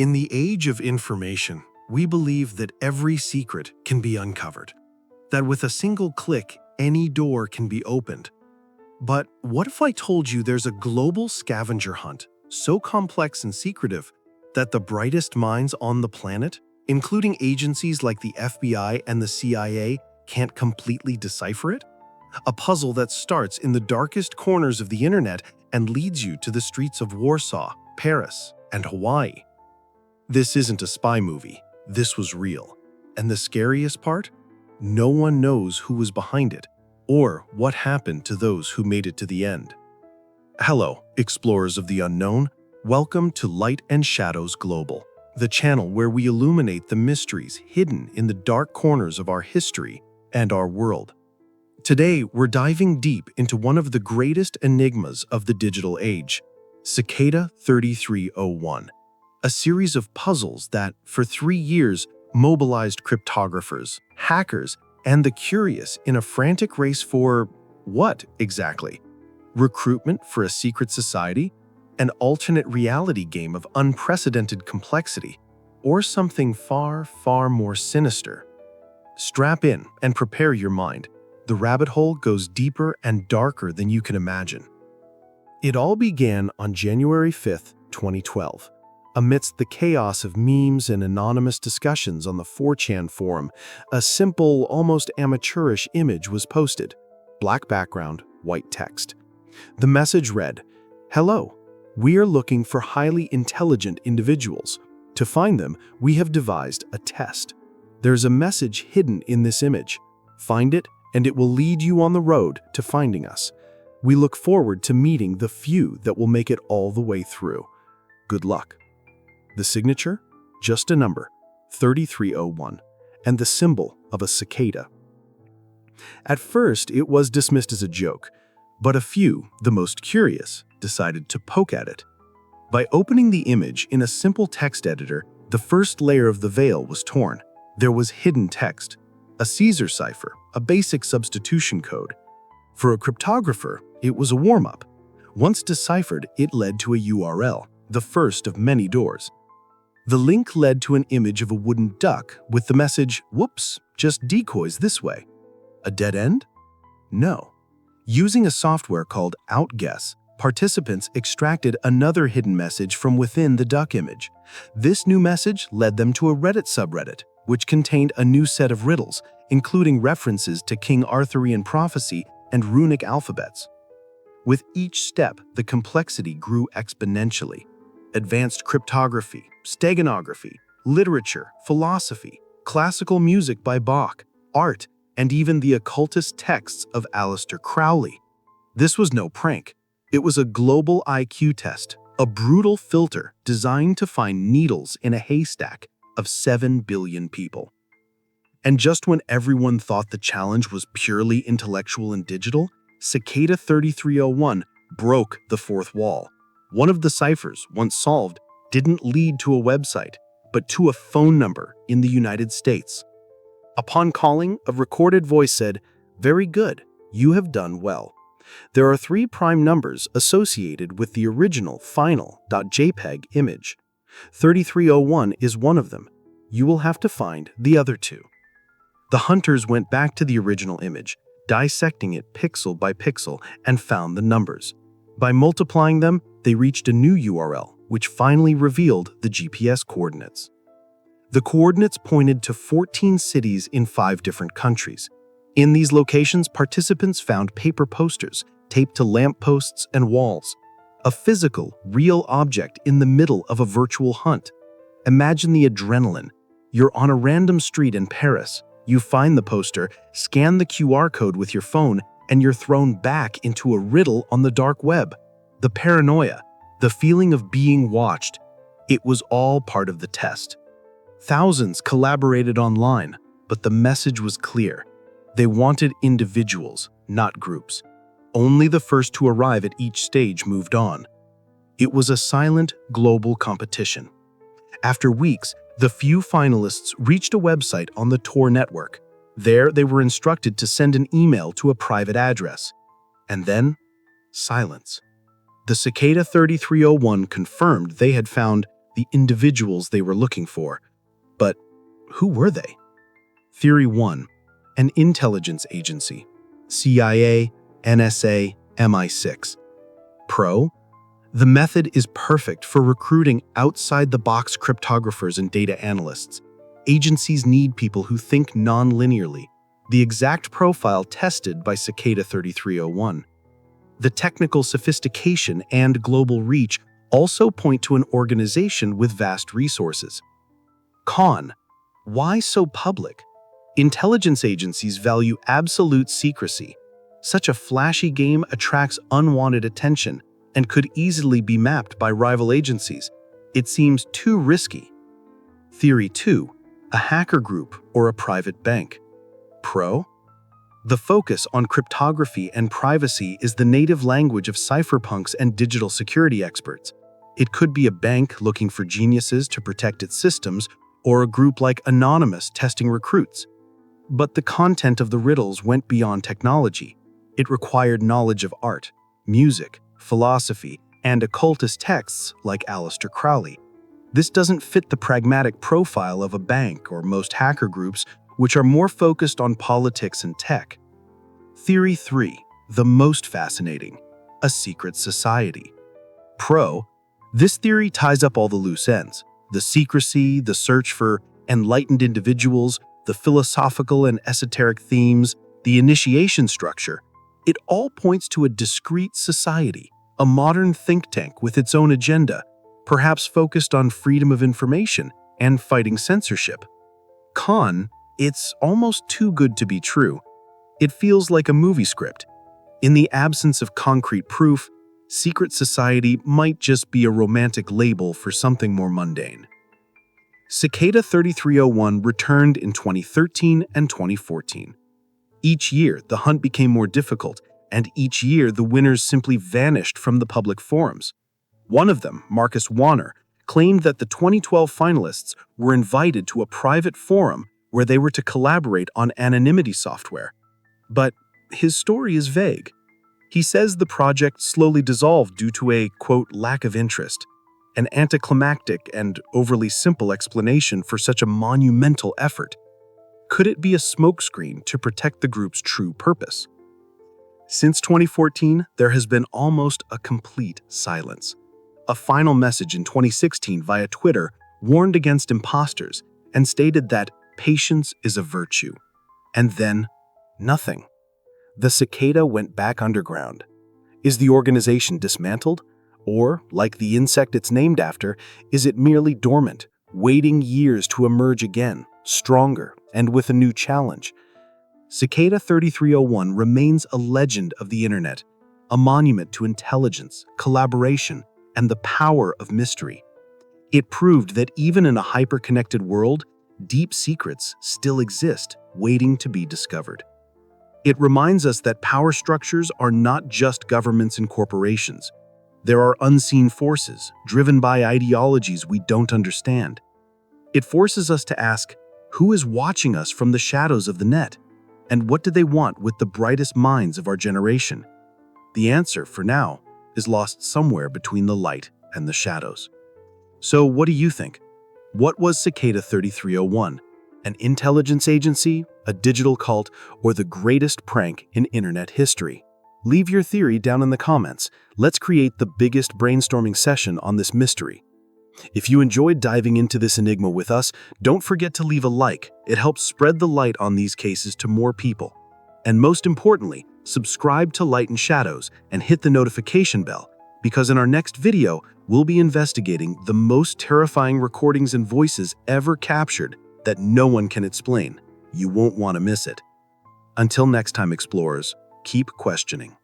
In the age of information, we believe that every secret can be uncovered, that with a single click, any door can be opened. But what if I told you there's a global scavenger hunt so complex and secretive that the brightest minds on the planet, including agencies like the FBI and the CIA, can't completely decipher it? A puzzle that starts in the darkest corners of the internet and leads you to the streets of Warsaw, Paris, and Hawaii. This isn't a spy movie. This was real. And the scariest part? No one knows who was behind it or what happened to those who made it to the end. Hello, explorers of the unknown. Welcome to Light and Shadows Global, the channel where we illuminate the mysteries hidden in the dark corners of our history and our world. Today, we're diving deep into one of the greatest enigmas of the digital age, Cicada 3301, a series of puzzles that, for 3 years, mobilized cryptographers, hackers, and the curious in a frantic race for what exactly? Recruitment for a secret society? An alternate reality game of unprecedented complexity? Or something far, far more sinister? Strap in and prepare your mind. The rabbit hole goes deeper and darker than you can imagine. It all began on January 5th, 2012. Amidst the chaos of memes and anonymous discussions on the 4chan forum, a simple, almost amateurish image was posted. Black background, white text. The message read, "Hello, we are looking for highly intelligent individuals. To find them, we have devised a test. There's a message hidden in this image. Find it, and it will lead you on the road to finding us. We look forward to meeting the few that will make it all the way through. Good luck." The signature? Just a number, 3301, and the symbol of a cicada. At first, it was dismissed as a joke, but a few, the most curious, decided to poke at it. By opening the image in a simple text editor, the first layer of the veil was torn. There was hidden text, a Caesar cipher, a basic substitution code. For a cryptographer, it was a warm-up. Once deciphered, it led to a URL, the first of many doors. The link led to an image of a wooden duck with the message, "Whoops, just decoys this way." A dead end? No. Using a software called Outguess, participants extracted another hidden message from within the duck image. This new message led them to a Reddit subreddit, which contained a new set of riddles, including references to King Arthurian prophecy and runic alphabets. With each step, the complexity grew exponentially. Advanced cryptography, steganography, literature, philosophy, classical music by Bach, art, and even the occultist texts of Aleister Crowley. This was no prank. It was a global IQ test, a brutal filter designed to find needles in a haystack of 7 billion people. And just when everyone thought the challenge was purely intellectual and digital, Cicada 3301 broke the fourth wall. One of the ciphers, once solved, didn't lead to a website, but to a phone number in the United States. Upon calling, a recorded voice said, "Very good, you have done well. There are 3 prime numbers associated with the original final.jpg image. 3301 is one of them. You will have to find the other 2. The hunters went back to the original image, dissecting it pixel by pixel, and found the numbers. By multiplying them, they reached a new URL, which finally revealed the GPS coordinates. The coordinates pointed to 14 cities in 5 different countries. In these locations, participants found paper posters taped to lampposts and walls, a physical, real object in the middle of a virtual hunt. Imagine the adrenaline. You're on a random street in Paris. You find the poster, scan the QR code with your phone, and you're thrown back into a riddle on the dark web. The paranoia, the feeling of being watched, it was all part of the test. Thousands collaborated online, but the message was clear. They wanted individuals, not groups. Only the first to arrive at each stage moved on. It was a silent, global competition. After weeks, the few finalists reached a website on the Tor network. There, they were instructed to send an email to a private address. And then, silence. The Cicada 3301 confirmed they had found the individuals they were looking for. But who were they? Theory 1. An intelligence agency. CIA, NSA, MI6. Pro. The method is perfect for recruiting outside-the-box cryptographers and data analysts. Agencies need people who think non-linearly, the exact profile tested by Cicada 3301. The technical sophistication and global reach also point to an organization with vast resources. Con. Why so public? Intelligence agencies value absolute secrecy. Such a flashy game attracts unwanted attention and could easily be mapped by rival agencies. It seems too risky. Theory 2. A hacker group or a private bank. Pro. The focus on cryptography and privacy is the native language of cypherpunks and digital security experts. It could be a bank looking for geniuses to protect its systems, or a group like Anonymous testing recruits. But the content of the riddles went beyond technology. It required knowledge of art, music, philosophy, and occultist texts like Aleister Crowley. This doesn't fit the pragmatic profile of a bank or most hacker groups, which are more focused on politics and tech. Theory 3. The most fascinating. A secret society. Pro. This theory ties up all the loose ends. The secrecy, the search for enlightened individuals, the philosophical and esoteric themes, the initiation structure. It all points to a discrete society, a modern think tank with its own agenda, perhaps focused on freedom of information and fighting censorship. Con. It's almost too good to be true. It feels like a movie script. In the absence of concrete proof, secret society might just be a romantic label for something more mundane. Cicada 3301 returned in 2013 and 2014. Each year, the hunt became more difficult, and each year the winners simply vanished from the public forums. One of them, Marcus Warner, claimed that the 2012 finalists were invited to a private forum where they were to collaborate on anonymity software. But his story is vague. He says the project slowly dissolved due to a, quote, lack of interest, an anticlimactic and overly simple explanation for such a monumental effort. Could it be a smokescreen to protect the group's true purpose? Since 2014, there has been almost a complete silence. A final message in 2016 via Twitter warned against imposters and stated that patience is a virtue. And then, nothing. The Cicada went back underground. Is the organization dismantled? Or, like the insect it's named after, is it merely dormant, waiting years to emerge again, stronger, and with a new challenge? Cicada 3301 remains a legend of the internet, a monument to intelligence, collaboration, and the power of mystery. It proved that even in a hyper-connected world, deep secrets still exist, waiting to be discovered. It reminds us that power structures are not just governments and corporations. There are unseen forces, driven by ideologies we don't understand. It forces us to ask, who is watching us from the shadows of the net? And what do they want with the brightest minds of our generation? The answer, for now, is lost somewhere between the light and the shadows. So what do you think? What was Cicada 3301? An intelligence agency, a digital cult, or the greatest prank in internet history? Leave your theory down in the comments. Let's create the biggest brainstorming session on this mystery. If you enjoyed diving into this enigma with us, don't forget to leave a like. It helps spread the light on these cases to more people. And most importantly, subscribe to Light and Shadows and hit the notification bell, because in our next video, we'll be investigating the most terrifying recordings and voices ever captured that no one can explain. You won't want to miss it. Until next time, explorers, keep questioning.